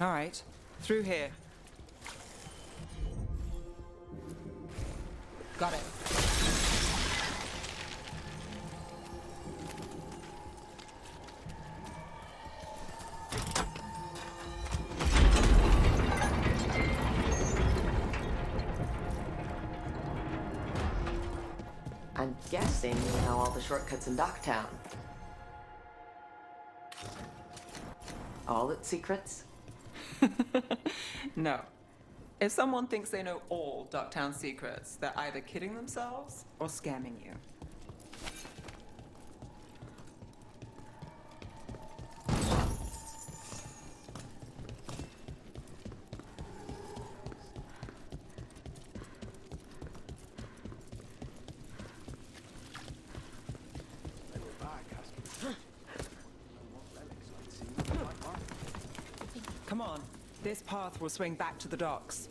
All right, through here. Got it. I'm guessing you know all the shortcuts in Docktown. All its secrets? No. If someone thinks they know all Ducktown secrets, they're either kidding themselves or scamming you. Come on. This path will swing back to the docks.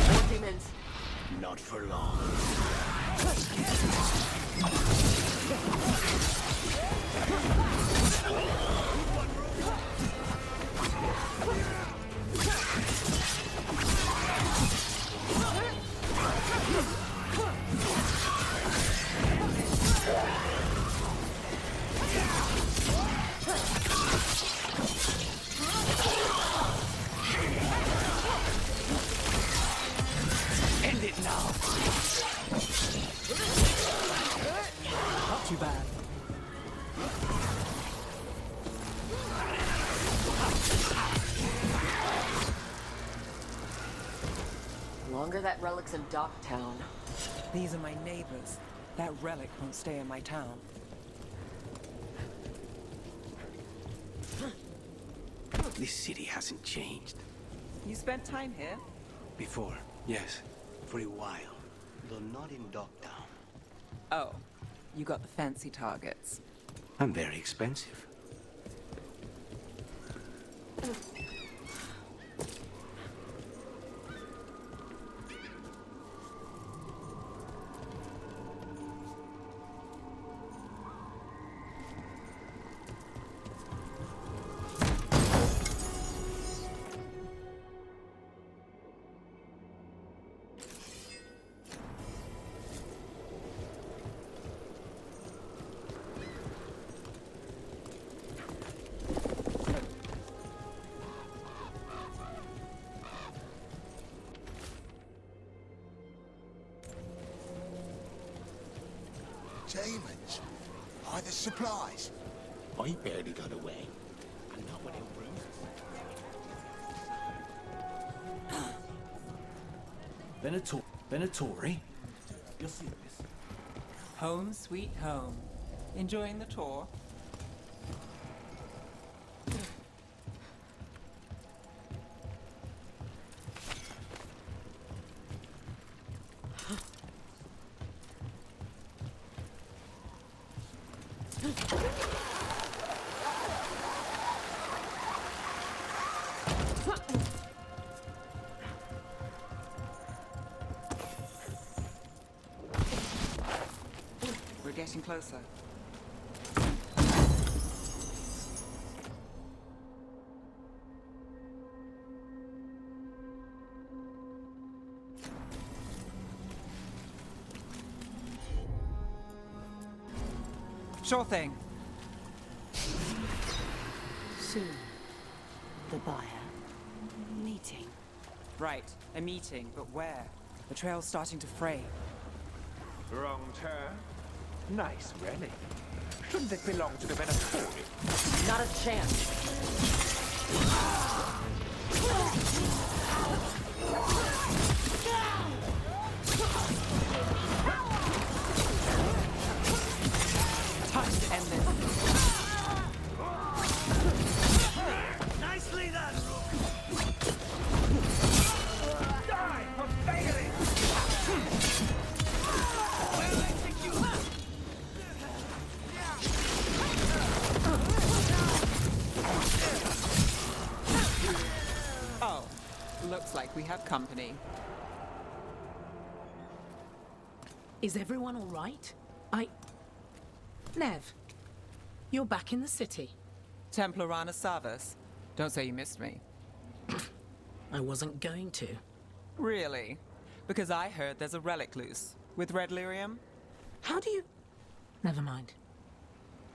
More demons. Not for long. End it now. Not too bad. Longer that relic's in Docktown. These are my neighbors. That relic won't stay in my town. This city hasn't changed. You spent time here? Before, yes. For a while. Though not in Docktown. Oh, you got the fancy targets. I'm very expensive. Demons? Hide the supplies? I barely got away. And not without bruises. Venatori? You'll see this. Home sweet home. Enjoying the tour? We're getting closer. Sure thing. Soon, the buyer meeting. Right, a meeting, but where? The trail's starting to fray. Wrong turn. Nice relic. Shouldn't it belong to the Venatori? Not a chance. Time to end this. Nicely done! Die for failing! Well executed! Looks like we have company. Is everyone all right? Nev, you're back in the city. Templar Rana Savas. Don't say you missed me. I wasn't going to. Really? Because I heard there's a relic loose. With red lyrium? How do you... Never mind.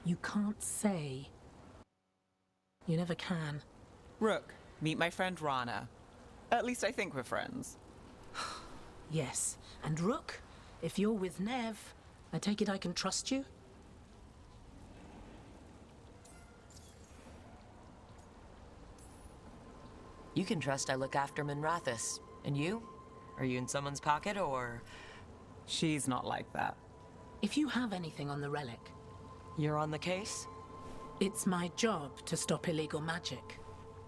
You can't say. You never can. Rook, meet my friend Rana. At least I think we're friends. Yes. And Rook, if you're with Nev, I take it I can trust you? You can trust I look after Minrathous. And you? Are you in someone's pocket, or...? She's not like that. If you have anything on the relic, You're on the case? it's my job to stop illegal magic.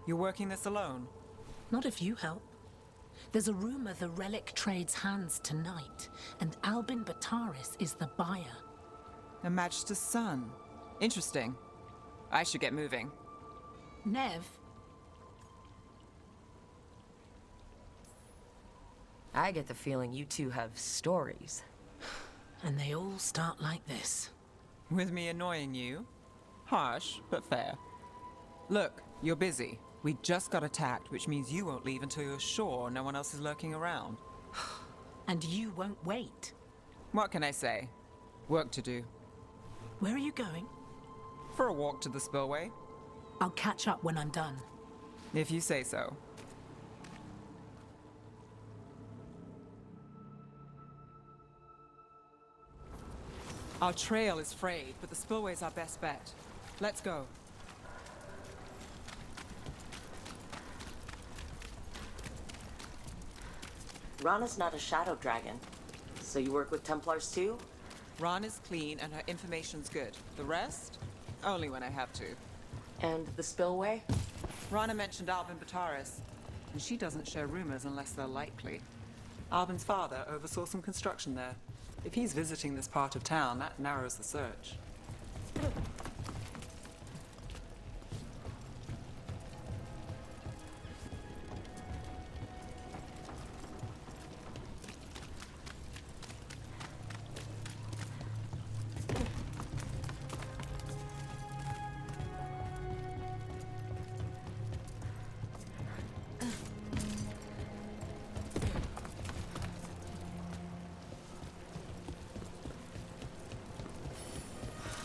You're working this alone? Not if you help. There's a rumor the relic trades hands tonight, and Albin Bataris is the buyer. A Magister's son. Interesting. I should get moving. Nev, I get the feeling you two have stories. and they all start like this. With me annoying you? Harsh, but fair. Look, you're busy. We just got attacked, which means you won't leave until you're sure no one else is lurking around. And you won't wait. What can I say? Work to do. Where are you going? For a walk to the spillway? I'll catch up when I'm done. If you say so. Our trail is frayed, but the spillway's our best bet. Let's go. Rana's not a shadow dragon. So you work with Templars too? Ron is clean and her information's good. The rest? Only when I have to. And the spillway? Rana mentioned Albin Bataris, and she doesn't share rumors unless they're likely. Albin's father oversaw some construction there. If he's visiting this part of town, that narrows the search.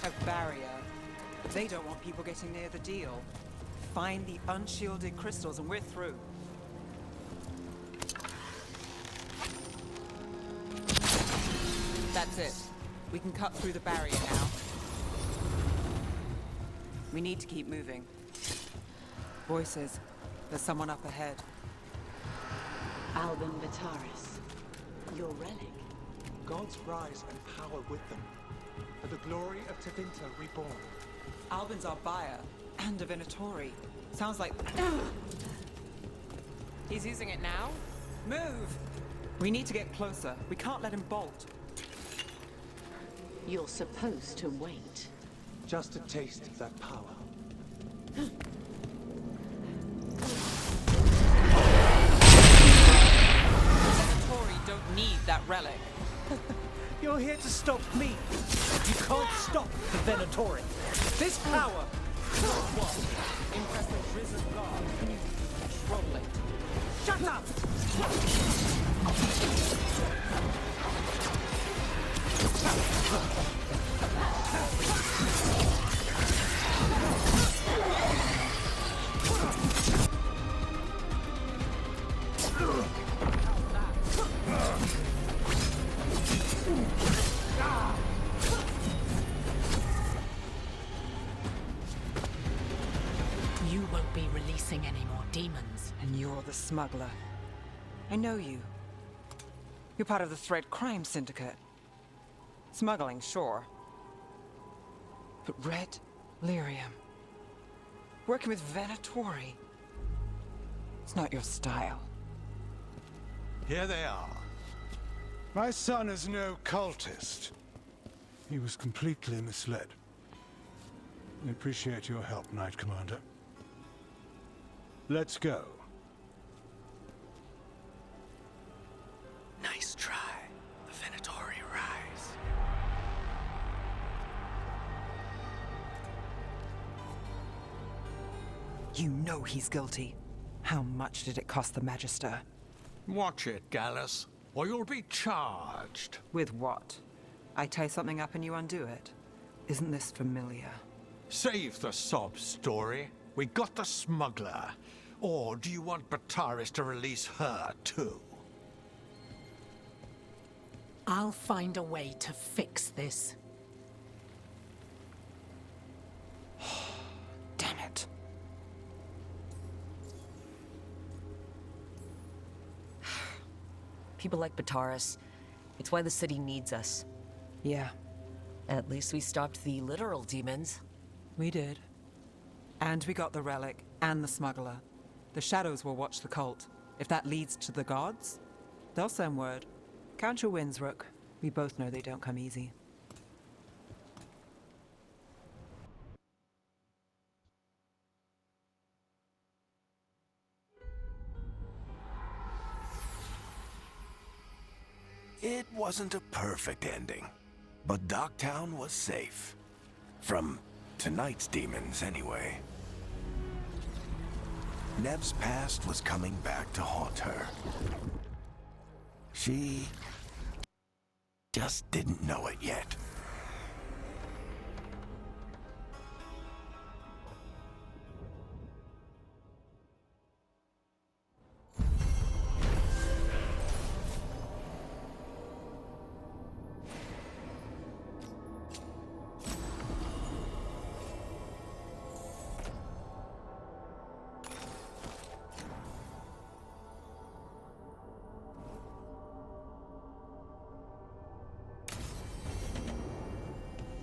A barrier. They don't want people getting near the deal. Find the unshielded crystals and we're through. That's it. We can cut through the barrier now. We need to keep moving. Voices. There's someone up ahead. Albin Bataris. Your relic. Gods rise and power with them. For the glory of Tevinter reborn. Albin's our buyer, and a Venatori. Sounds like... He's using it now? Move! We need to get closer. We can't let him bolt. You're supposed to wait. Just a taste of that power. Venatori don't need that relic. You're here to stop me. You can't stop the Venatori. This power. What? Impress the risen god. Can you control it? Shut up! You won't be releasing any more demons. And you're the smuggler. I know you. You're part of the Thread Crime Syndicate. Smuggling, sure. But red lyrium. Working with Venatori. It's not your style. Here they are. My son is no cultist. He was completely misled. I appreciate your help, Knight Commander. Let's go. You know he's guilty. How much did it cost the Magister? Watch it, Gallus, or you'll be charged. With what? I tie something up and you undo it. Isn't this familiar? Save the sob story. We got the smuggler. Or do you want Bataris to release her, too? I'll find a way to fix this. Damn it. People like Bataris. It's why the city needs us. Yeah, At least we stopped the literal demons. we did. And we got the relic and the smuggler. The shadows will watch the cult. If that leads to the gods, they'll send word. Count your wins, Rook. We both know they don't come easy. It wasn't a perfect ending, but Docktown was safe. From tonight's demons, anyway. Nev's past was coming back to haunt her. She just didn't know it yet.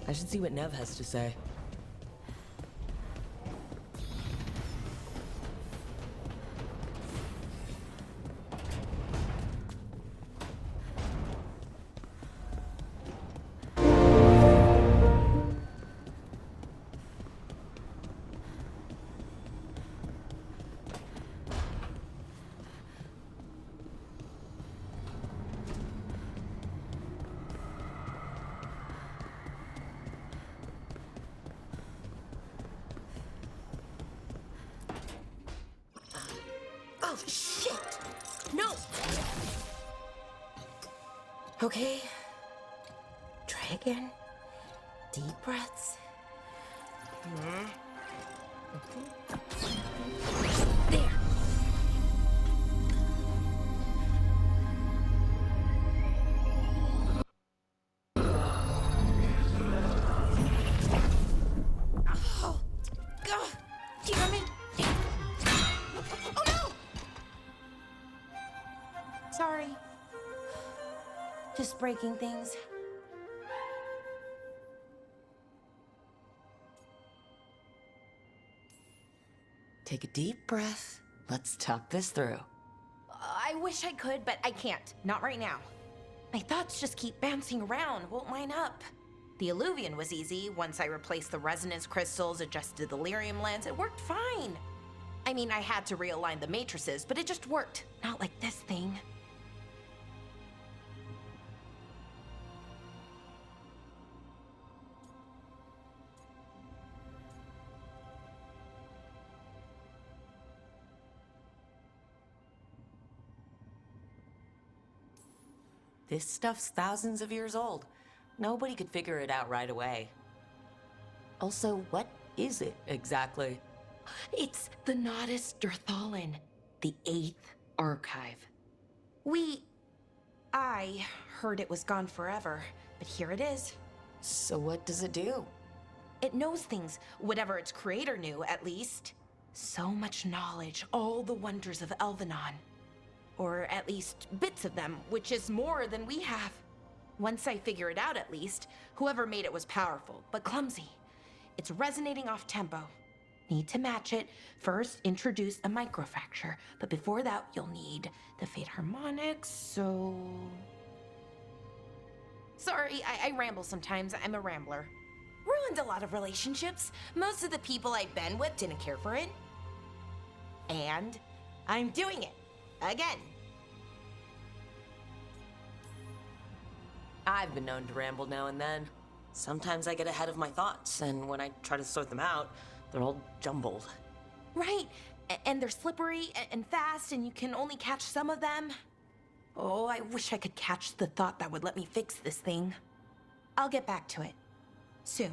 I should see what Nev has to say. Oh, shit! No! Okay. Try again. Deep breaths. There. Oh, God. Damn it. Oh, no! Sorry. Just breaking things. Take a deep breath. Let's talk this through. I wish I could, but I can't. Not right now. My thoughts just keep bouncing around, won't line up. The Illuvian was easy. Once I replaced the resonance crystals, adjusted the lyrium lens, it worked fine. I mean, I had to realign the matrices, but it just worked. Not like this thing. This stuff's thousands of years old. Nobody could figure it out right away. Also, what is it exactly? It's the Nodus Durthalin, the 8th archive. I heard it was gone forever, but here it is. So what does it do? It knows things, whatever its creator knew, at least. So much knowledge, all the wonders of Elvenon. Or at least bits of them, which is more than we have. Once I figure it out, at least, whoever made it was powerful, but clumsy. It's resonating off tempo. Need to match it. First, introduce a microfracture, but before that, you'll need the Fate Harmonics, so... Sorry, I ramble sometimes. I'm a rambler. Ruined a lot of relationships. Most of the people I've been with didn't care for it. And I'm doing it. Again. I've been known to ramble now and then. Sometimes I get ahead of my thoughts, and when I try to sort them out, they're all jumbled. Right. And they're slippery and fast, and you can only catch some of them. Oh, I wish I could catch the thought that would let me fix this thing. I'll get back to it. Soon.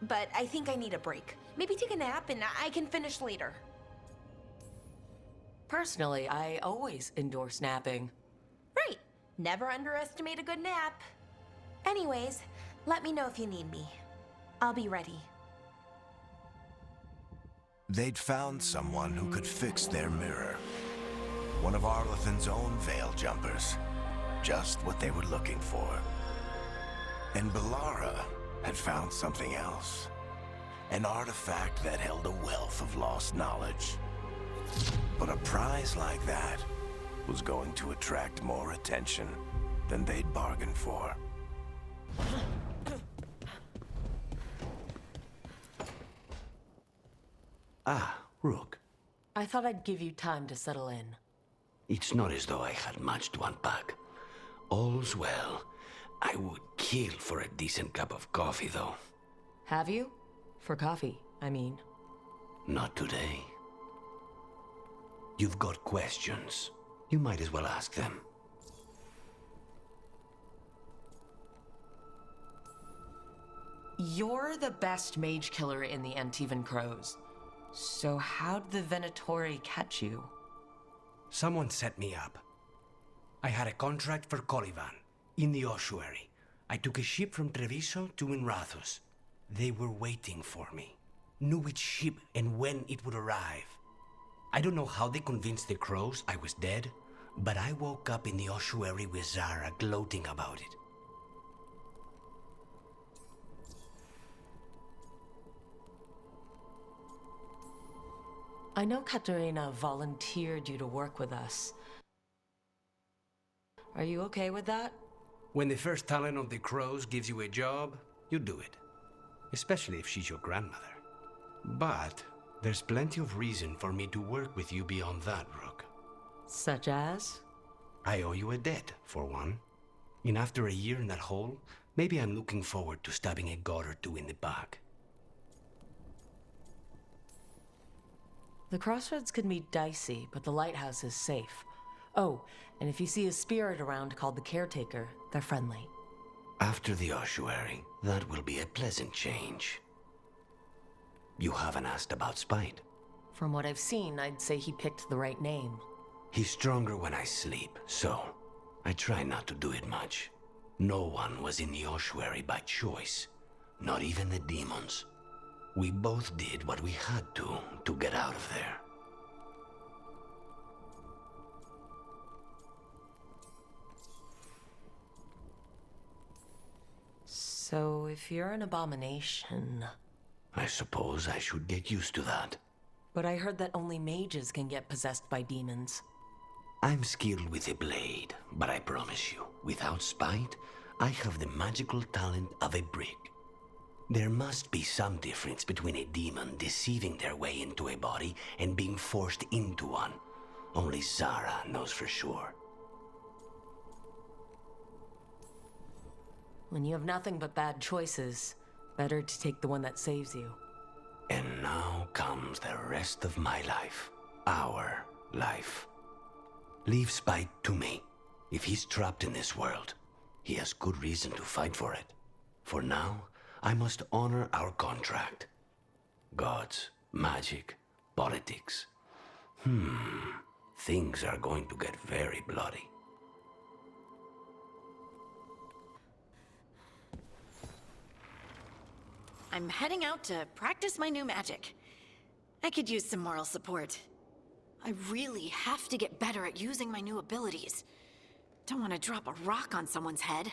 But I think I need a break. Maybe take a nap and I can finish later. Personally, I always endorse napping. Right. Never underestimate a good nap. Anyways, let me know if you need me. I'll be ready. They'd found someone who could fix their mirror. One of Arlathan's own Veil Jumpers. Just what they were looking for. And Bellara had found something else. An artifact that held a wealth of lost knowledge. But a prize like that was going to attract more attention than they'd bargained for. Ah, Rook. I thought I'd give you time to settle in. It's not as though I had much to unpack. All's well. I would kill for a decent cup of coffee, though. Have you? For coffee, I mean. Not today. You've got questions. You might as well ask them. You're the best mage killer in the Antivan Crows. So how'd the Venatori catch you? Someone set me up. I had a contract for Colivan, in the ossuary. I took a ship from Treviso to Minrathous. They were waiting for me. Knew which ship and when it would arrive. I don't know how they convinced the Crows I was dead, but I woke up in the ossuary with Zara gloating about it. I know Katerina volunteered you to work with us. Are you okay with that? When the first talent of the Crows gives you a job, you do it. Especially if she's your grandmother. But there's plenty of reason for me to work with you beyond that, Rook. Such as? I owe you a debt, for one. And after a year in that hole, maybe I'm looking forward to stabbing a god or two in the back. The crossroads can be dicey, but the lighthouse is safe. Oh, and if you see a spirit around called the Caretaker, they're friendly. After the ossuary, that will be a pleasant change. You haven't asked about Spite. From what I've seen, I'd say he picked the right name. He's stronger when I sleep, so I try not to do it much. No one was in the ossuary by choice, not even the demons. We both did what we had to get out of there. So if you're an abomination... I suppose I should get used to that. But I heard that only mages can get possessed by demons. I'm skilled with a blade, but I promise you, without Spite, I have the magical talent of a brick. There must be some difference between a demon deceiving their way into a body and being forced into one. Only Zara knows for sure. When you have nothing but bad choices, better to take the one that saves you. And now comes the rest of my life. Our life. Leave Spite to me. If he's trapped in this world, he has good reason to fight for it. For now, I must honor our contract. Gods, magic, politics. Things are going to get very bloody. I'm heading out to practice my new magic. I could use some moral support. I really have to get better at using my new abilities. Don't want to drop a rock on someone's head.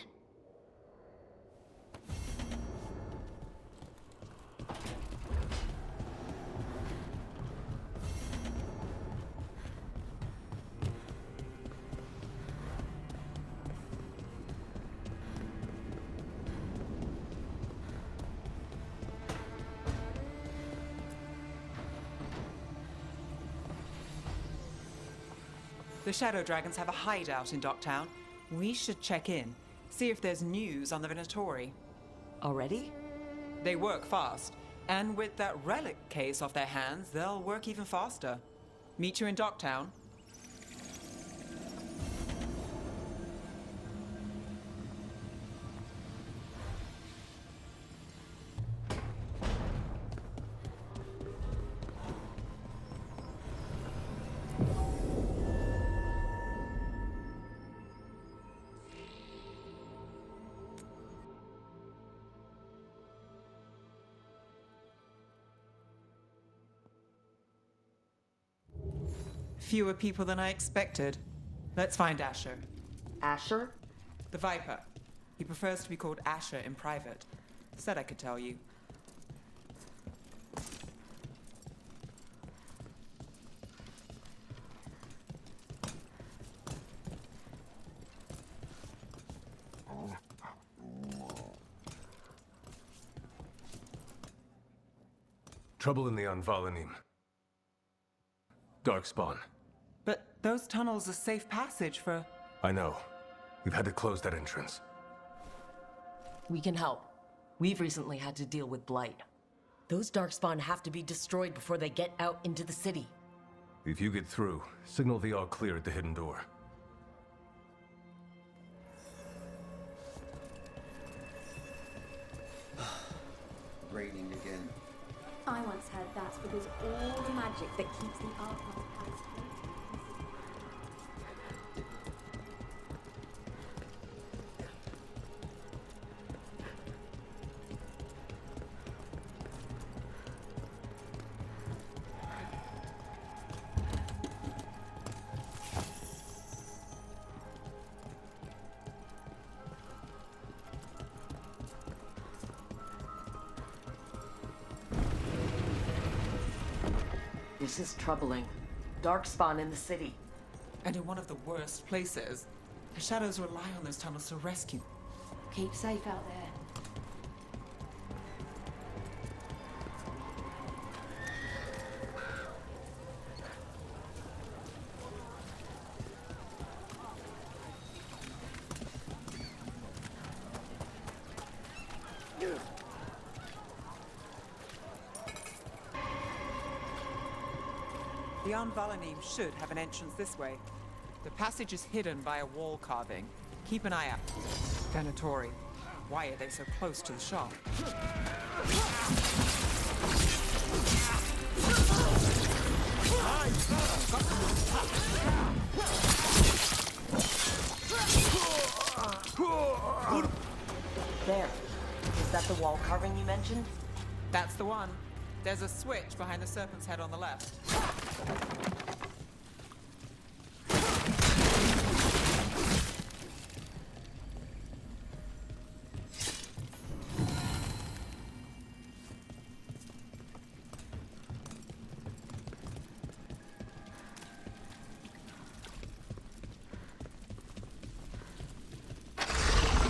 The Shadow Dragons have a hideout in Docktown. We should check in, see if there's news on the Venatori. Already? They work fast. And with that relic case off their hands, they'll work even faster. Meet you in Docktown. Fewer people than I expected. Let's find Asher. Asher? The Viper. He prefers to be called Asher in private. Said I could tell you. Trouble in the Anvalanim. Darkspawn. But those tunnels are safe passage for... I know. We've had to close that entrance. We can help. We've recently had to deal with Blight. Those Darkspawn have to be destroyed before they get out into the city. If you get through, signal the all clear at the hidden door. Raining again. I once heard that's because all the magic that keeps the Archon's palace floating. This is troubling. Darkspawn in the city. And in one of the worst places. The Shadows rely on those tunnels to rescue. Keep safe out there. The Anvalanim should have an entrance this way. The passage is hidden by a wall carving. Keep an eye out. Venatori. Why are they so close to the shop? There. Is that the wall carving you mentioned? That's the one. There's a switch behind the serpent's head on the left.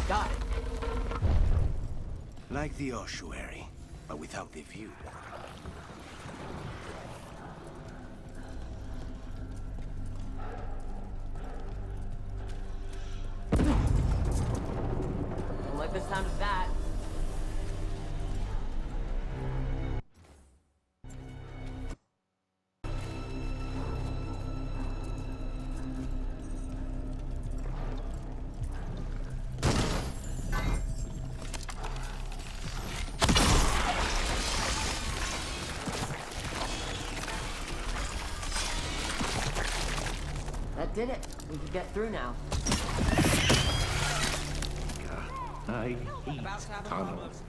Got it. Like the ossuary, but without the view. Don't like the sound of that. That did it. We can get through now. I hate tunnels.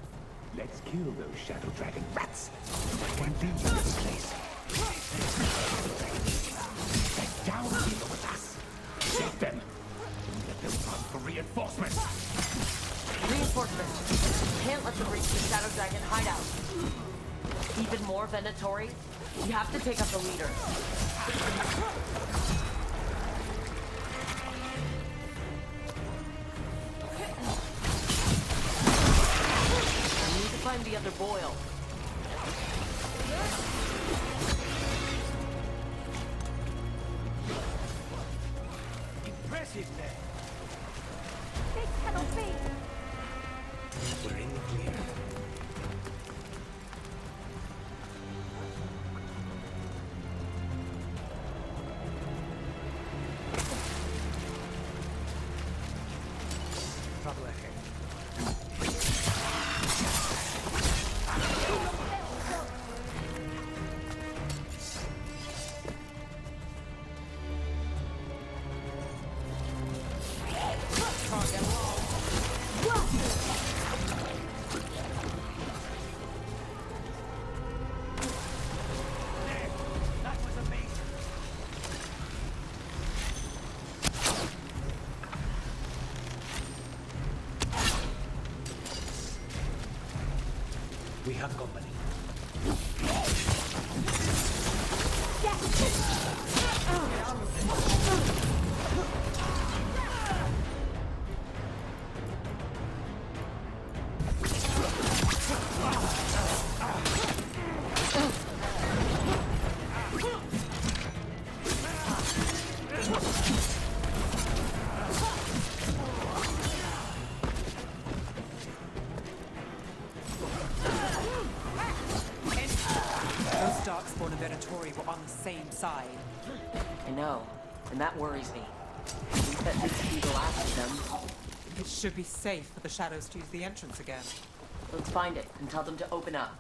Let's kill those Shadow Dragon rats. What can do with this place? They're down here with us. Get them. Let them run for reinforcements. Reinforcements. Can't let them reach the Shadow Dragon hideout. Even more Venatori. We have to take out the leader. I need to find the other Boyle. Impressive, man. This cannot be. We're in the clear. have company. Those Darkspawn and Venatori were on the same side. I know, and that worries me. I think that this could be the last of them. It should be safe for the Shadows to use the entrance again. Let's find it and tell them to open up.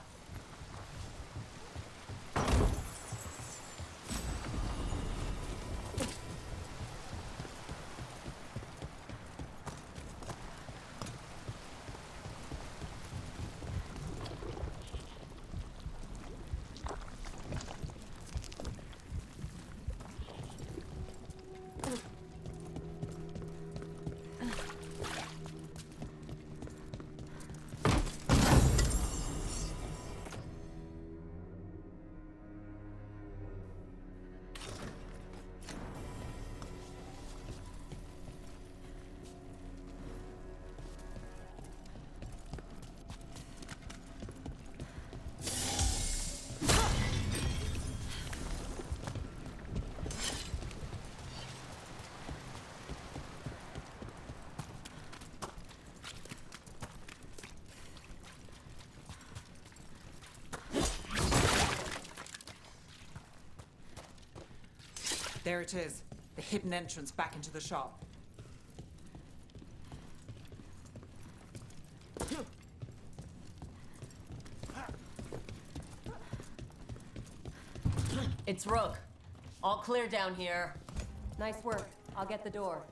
There it is, the hidden entrance back into the shop. It's Rook. All clear down here. Nice work. I'll get the door.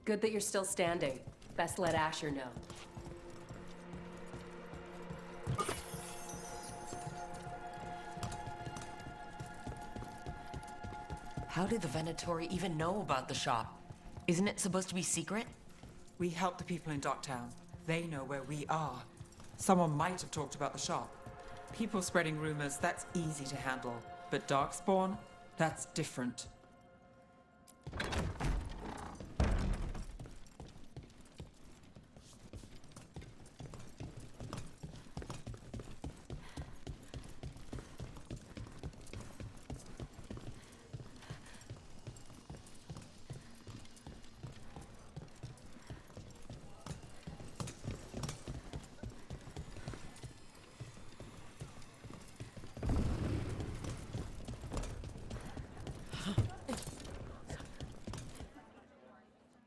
Good that you're still standing. Best let Asher know. How did the Venatori even know about the shop? Isn't it supposed to be secret? We help the people in Docktown. They know where we are. Someone might have talked about the shop. People spreading rumors, that's easy to handle. But Darkspawn, that's different.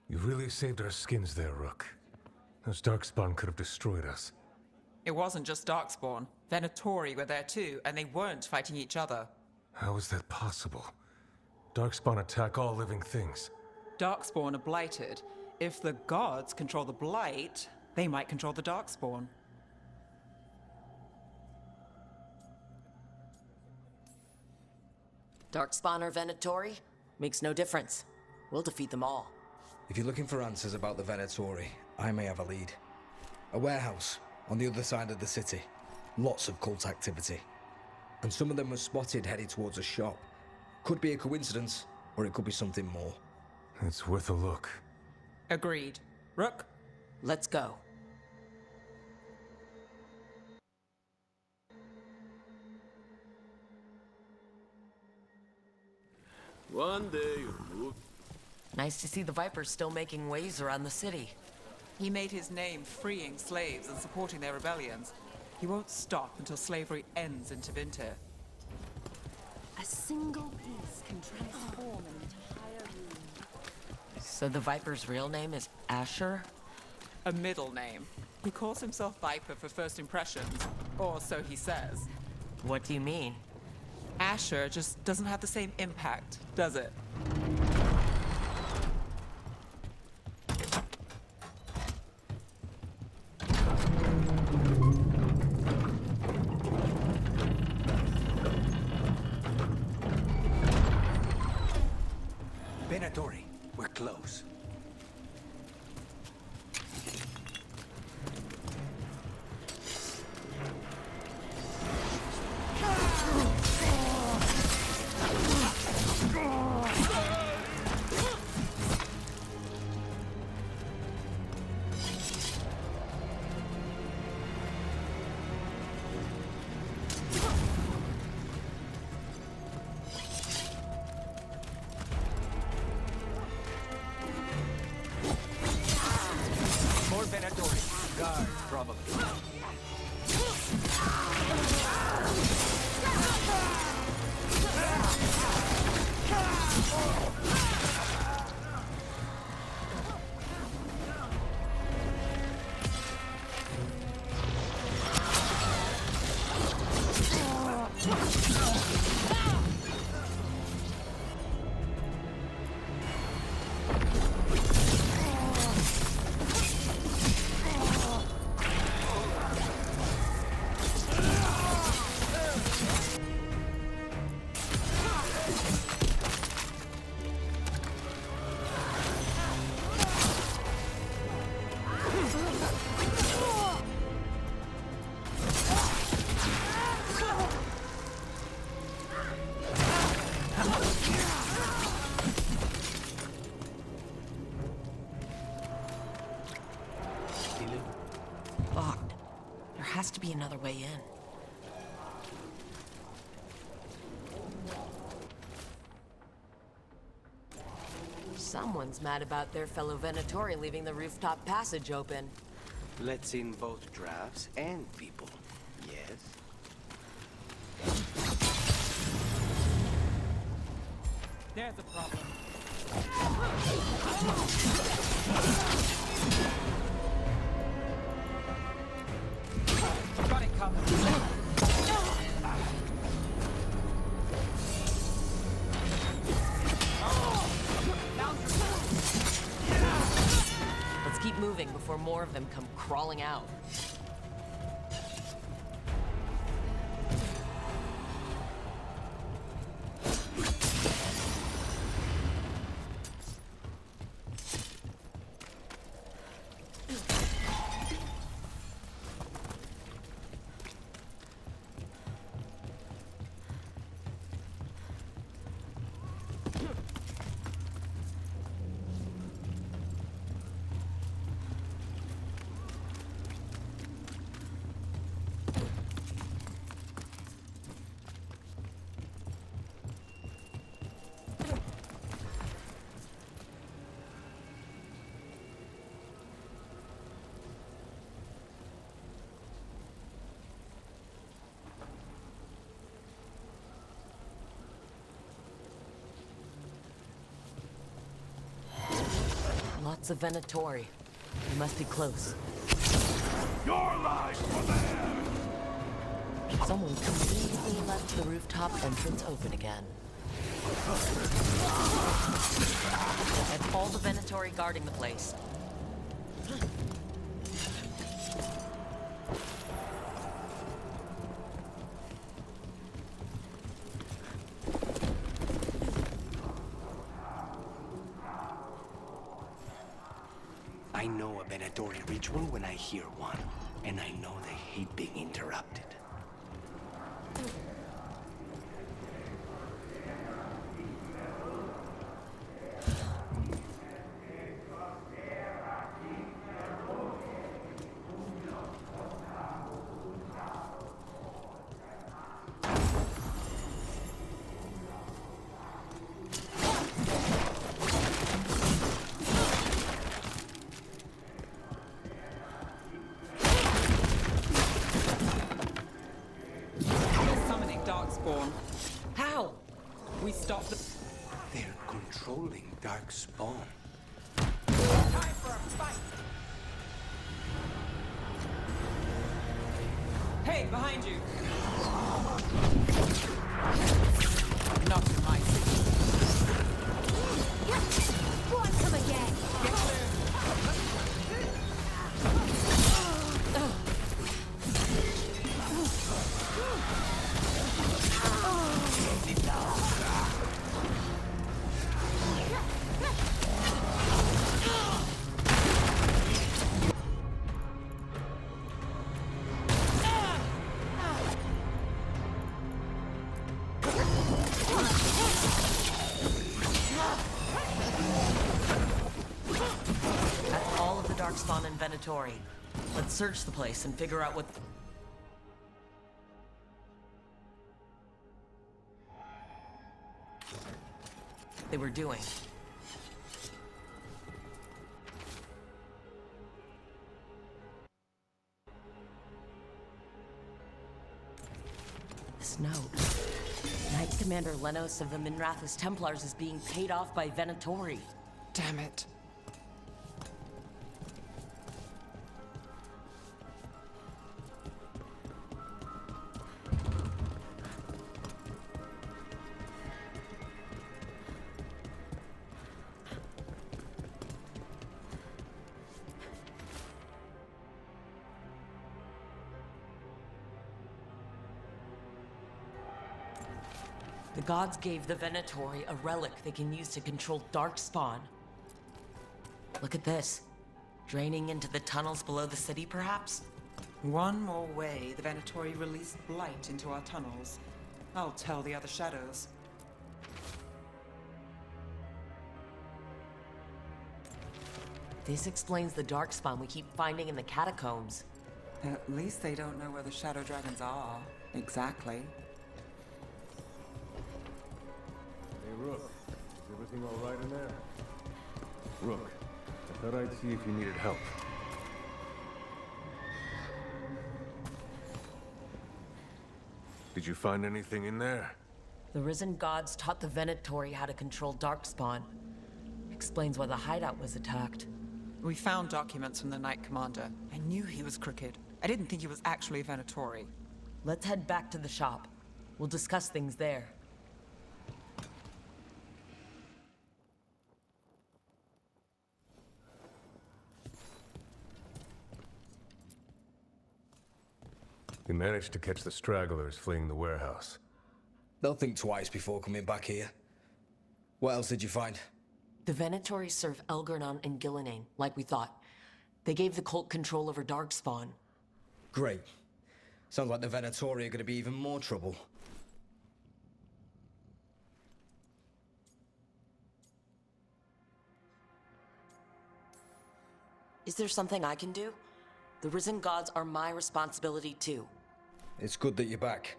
You really saved our skins there, Rook. Those Darkspawn could have destroyed us. It wasn't just Darkspawn. Venatori were there too, and they weren't fighting each other. How is that possible? Darkspawn attack all living things. Darkspawn are blighted. If the gods control the blight, they might control the Darkspawn. Darkspawn or Venatori? Makes no difference. We'll defeat them all. If you're looking for answers about the Venatori, I may have a lead. A warehouse on the other side of the city. Lots of cult activity. And some of them were spotted headed towards a shop. Could be a coincidence, or it could be something more. It's worth a look. Agreed. Rook? Let's go. One day you'll move. Nice to see the Vipers still making waves around the city. He made his name freeing slaves and supporting their rebellions. He won't stop until slavery ends in Tevinter. A single piece can transform an entire room. So the Viper's real name is Asher? A middle name. He calls himself Viper for first impressions, or so he says. What do you mean? Asher just doesn't have the same impact, does it? Venatori, we're close. Locked. There has to be another way in. Someone's mad about their fellow Venatori leaving the rooftop passage open. Let's in both drafts and people. Yes? There's a problem. Got it covered. Let's keep moving before more of them come crawling out. Lots of Venatori. We must be close. Your lies for them! Someone conveniently left the rooftop entrance open again. That's all the Venatori guarding the place. I know a Venatori ritual when I hear one, and I know they hate being interrupted. How? We stopped the... They're controlling Darkspawn. Time for a fight! Hey, behind you! Not in my city. Go on, come again! Get clear! That's all of the Darkspawn and Venatori. Let's search the place and figure out what... they were doing. This note. Knight Commander Lenos of the Minrathous Templars is being paid off by Venatori. Damn it. The gods gave the Venatori a relic they can use to control Darkspawn. Look at this. Draining into the tunnels below the city, perhaps? One more way the Venatori released blight into our tunnels. I'll tell the other shadows. This explains the Darkspawn we keep finding in the catacombs. At least they don't know where the Shadow Dragons are. Exactly. Hey, Rook. Is everything all right in there? Rook, I thought I'd see if you needed help. Did you find anything in there? The Risen Gods taught the Venatori how to control Darkspawn. Explains why the hideout was attacked. We found documents from the Knight Commander. I knew he was crooked. I didn't think he was actually a Venatori. Let's head back to the shop. We'll discuss things there. We managed to catch the stragglers fleeing the warehouse. They'll think twice before coming back here. What else did you find? The Venatori serve Elgar'nan and Gillenane, like we thought. They gave the cult control over Darkspawn. Great. Sounds like the Venatori are going to be even more trouble. Is there something I can do? The Risen Gods are my responsibility too. It's good that you're back.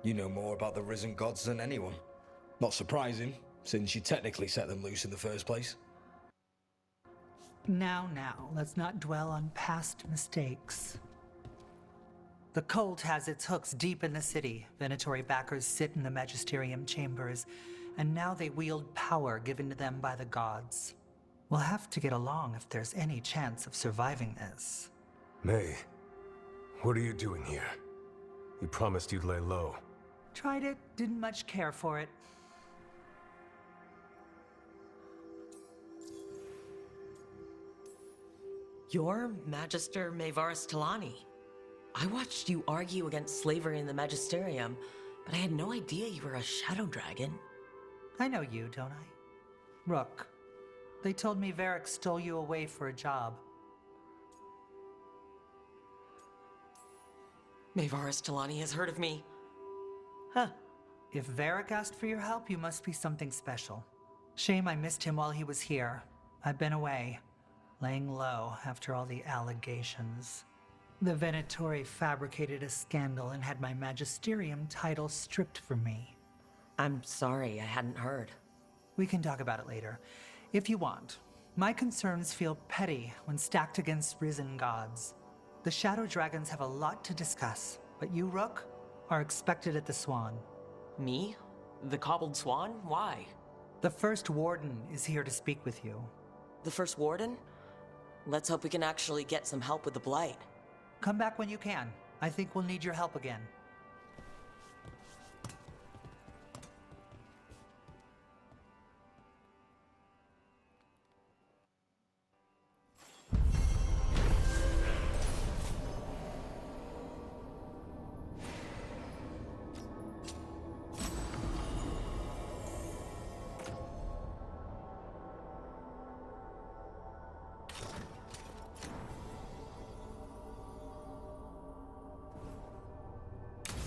You know more about the Risen Gods than anyone. Not surprising, since you technically set them loose in the first place. Now, let's not dwell on past mistakes. The cult has its hooks deep in the city. Venatori backers sit in the Magisterium chambers, and now they wield power given to them by the gods. We'll have to get along if there's any chance of surviving this. May, what are you doing here? You promised you'd lay low. Tried it, didn't much care for it. You're Magister Maevaris Talani. I watched you argue against slavery in the Magisterium, but I had no idea you were a shadow dragon. I know you, don't I? Rook. They told me Varric stole you away for a job. Maevaris Talani has heard of me. Huh. If Varric asked for your help, you must be something special. Shame I missed him while he was here. I've been away, laying low after all the allegations. The Venatori fabricated a scandal and had my Magisterium title stripped from me. I'm sorry, I hadn't heard. We can talk about it later, if you want. My concerns feel petty when stacked against Risen Gods. The Shadow Dragons have a lot to discuss, but you, Rook, are expected at the Swan. Me? The Cobbled Swan? Why? The First Warden is here to speak with you. The First Warden? Let's hope we can actually get some help with the Blight. Come back when you can. I think we'll need your help again.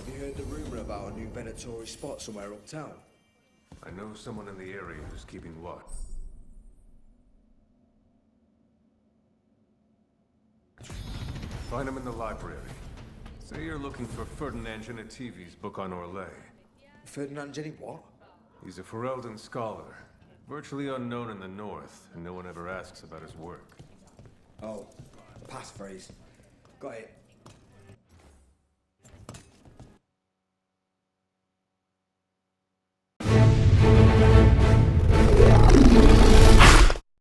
Have you heard the rumor about a new Venatori spot somewhere uptown? I know someone in the area who's keeping watch. Find him in the library. Say you're looking for Ferdinand Genetivi's book on Orlais. Ferdinand Geni what? He's a Ferelden scholar, virtually unknown in the north, and no one ever asks about his work. Oh, passphrase. Got it.